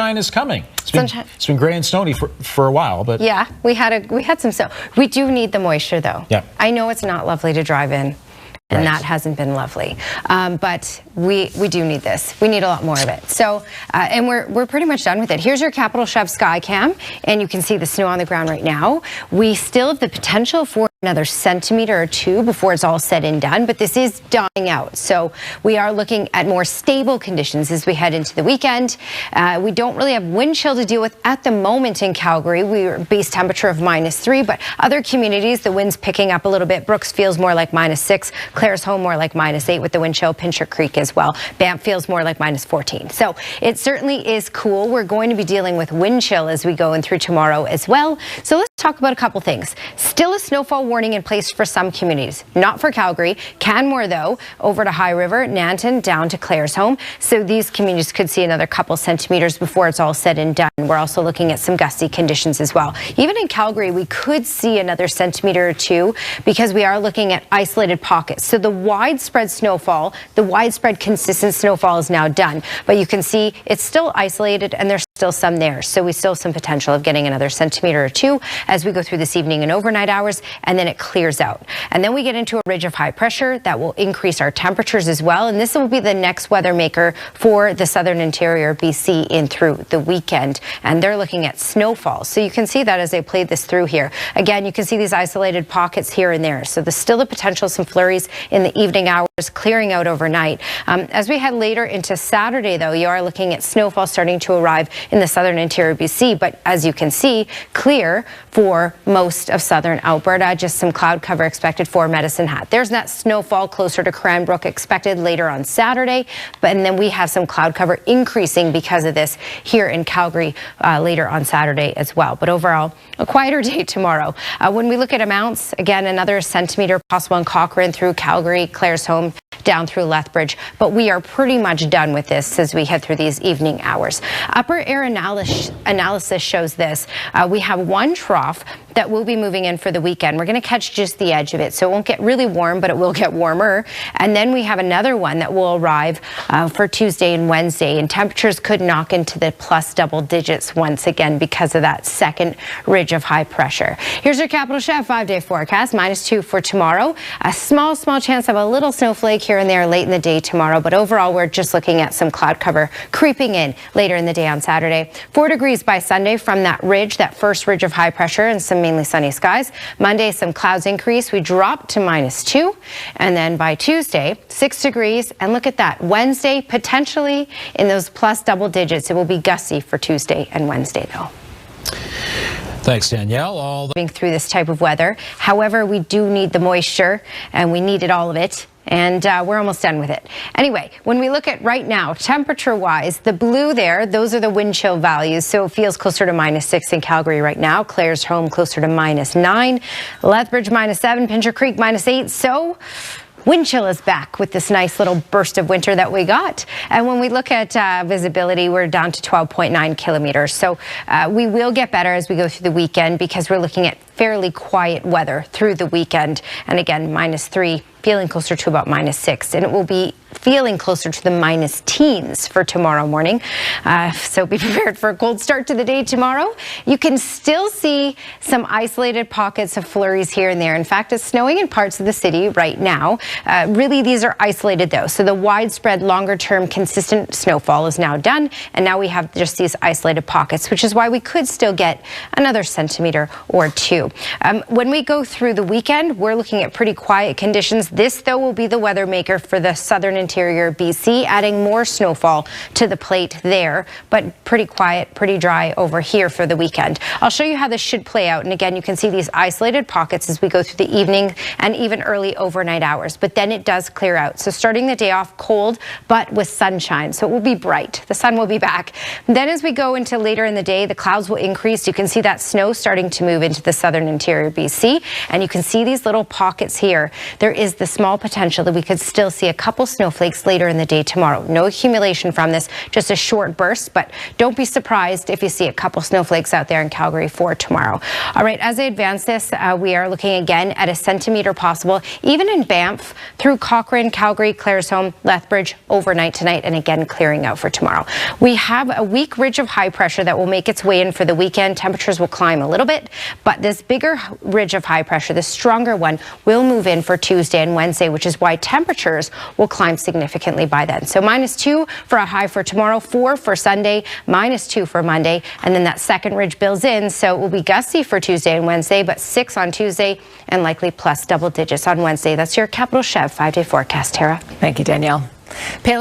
sunshine is coming. It's been gray and snowy for a while, but yeah, we had some snow. We do need the moisture, though. Yeah. I know it's not lovely to drive in, and that hasn't been lovely. But we do need this. We need a lot more of it. So, and we're pretty much done with it. Here's your Capital Chef Sky Cam, and you can see the snow on the ground right now. We still have the potential for another centimeter or two before it's all said and done, but this is dying out. So we are looking at more stable conditions as we head into the weekend. We don't really have wind chill to deal with at the moment in Calgary. We're base temperature of -3, but other communities, the wind's picking up a little bit. Brooks feels more like -6. Claresholm more like -8 with the wind chill. Pincher Creek as well. Banff feels more like -14. So it certainly is cool. We're going to be dealing with wind chill as we go in through tomorrow as well. So let's talk about a couple things. Still a snowfall warning in place for some communities, not for Calgary. Canmore, though, over to High River, Nanton, down to Claresholm. So these communities could see another couple centimeters before it's all said and done. We're also looking at some gusty conditions as well. Even in Calgary, we could see another centimeter or two because we are looking at isolated pockets. So the widespread snowfall, the widespread consistent snowfall is now done. But you can see it's still isolated and there's still some there. So we still have some potential of getting another centimeter or two as we go through this evening and overnight hours, and then it clears out. And then we get into a ridge of high pressure that will increase our temperatures as well. And this will be the next weather maker for the southern interior BC in through the weekend. And they're looking at snowfall. So you can see that as I played this through here. Again, you can see these isolated pockets here and there. So there's still the potential some flurries in the evening hours, clearing out overnight. As we head later into Saturday, though, you are looking at snowfall starting to arrive in the southern interior BC. But as you can see, clear for most of southern Alberta. Just some cloud cover expected for Medicine Hat. There's that snowfall closer to Cranbrook expected later on Saturday. And then we have some cloud cover increasing because of this here in Calgary later on Saturday as well. But overall, a quieter day tomorrow. When we look at amounts, again, another centimeter possible in Cochrane through Calgary, Claresholm, down through Lethbridge, but we are pretty much done with this as we head through these evening hours. Upper air analysis shows this. We have one trough that will be moving in for the weekend. We're going to catch just the edge of it, so it won't get really warm, but it will get warmer. And then we have another one that will arrive for Tuesday and Wednesday, and temperatures could knock into the plus double digits once again because of that second ridge of high pressure. Here's your Capital Chef 5-day forecast. -2 for tomorrow. A small chance of a little snowflake here and there late in the day tomorrow, but overall we're just looking at some cloud cover creeping in later in the day on Saturday. 4 degrees by Sunday from that ridge, that first ridge of high pressure, and some mainly sunny skies. Monday, some clouds increase. We drop to -2. And then by Tuesday, 6 degrees. And look at that. Wednesday, potentially in those plus double digits. It will be gusty for Tuesday and Wednesday, though. Thanks, Danielle. Through this type of weather. However, we do need the moisture, and we needed all of it. And we're almost done with it. Anyway, when we look at right now, temperature-wise, the blue there, those are the wind chill values. So it feels closer to -6 in Calgary right now. Claresholm closer to -9. Lethbridge -7. Pincher Creek -8. So wind chill is back with this nice little burst of winter that we got. And when we look at visibility, we're down to 12.9 kilometers. So we will get better as we go through the weekend because we're looking at fairly quiet weather through the weekend. And again, -3, feeling closer to about -6. And it will be feeling closer to the minus teens for tomorrow morning. So be prepared for a cold start to the day tomorrow. You can still see some isolated pockets of flurries here and there. In fact, it's snowing in parts of the city right now. Really, these are isolated though. So the widespread, longer term, consistent snowfall is now done. And now we have just these isolated pockets, which is why we could still get another centimeter or two. When we go through the weekend, we're looking at pretty quiet conditions. This, though, will be the weather maker for the southern interior BC, adding more snowfall to the plate there, but pretty quiet, pretty dry over here for the weekend. I'll show you how this should play out. And again, you can see these isolated pockets as we go through the evening and even early overnight hours. But then it does clear out. So starting the day off cold, but with sunshine. So it will be bright. The sun will be back. Then as we go into later in the day, the clouds will increase. You can see that snow starting to move into the southern southern interior BC. And you can see these little pockets here. There is the small potential that we could still see a couple snowflakes later in the day tomorrow. No accumulation from this, just a short burst, but don't be surprised if you see a couple snowflakes out there in Calgary for tomorrow. All right, as I advance this, we are looking again at a centimeter possible, even in Banff, through Cochrane, Calgary, Claresholm, Lethbridge, overnight tonight, and again clearing out for tomorrow. We have a weak ridge of high pressure that will make its way in for the weekend. Temperatures will climb a little bit, but this bigger ridge of high pressure, the stronger one, will move in for Tuesday and Wednesday, which is why temperatures will climb significantly by then. So -2 for a high for tomorrow, 4 for Sunday, -2 for Monday, and then that second ridge builds in, so it will be gusty for Tuesday and Wednesday, but 6 on Tuesday and likely plus double digits on Wednesday. That's your Capital Chev 5-day forecast, Tara. Thank you, Danielle.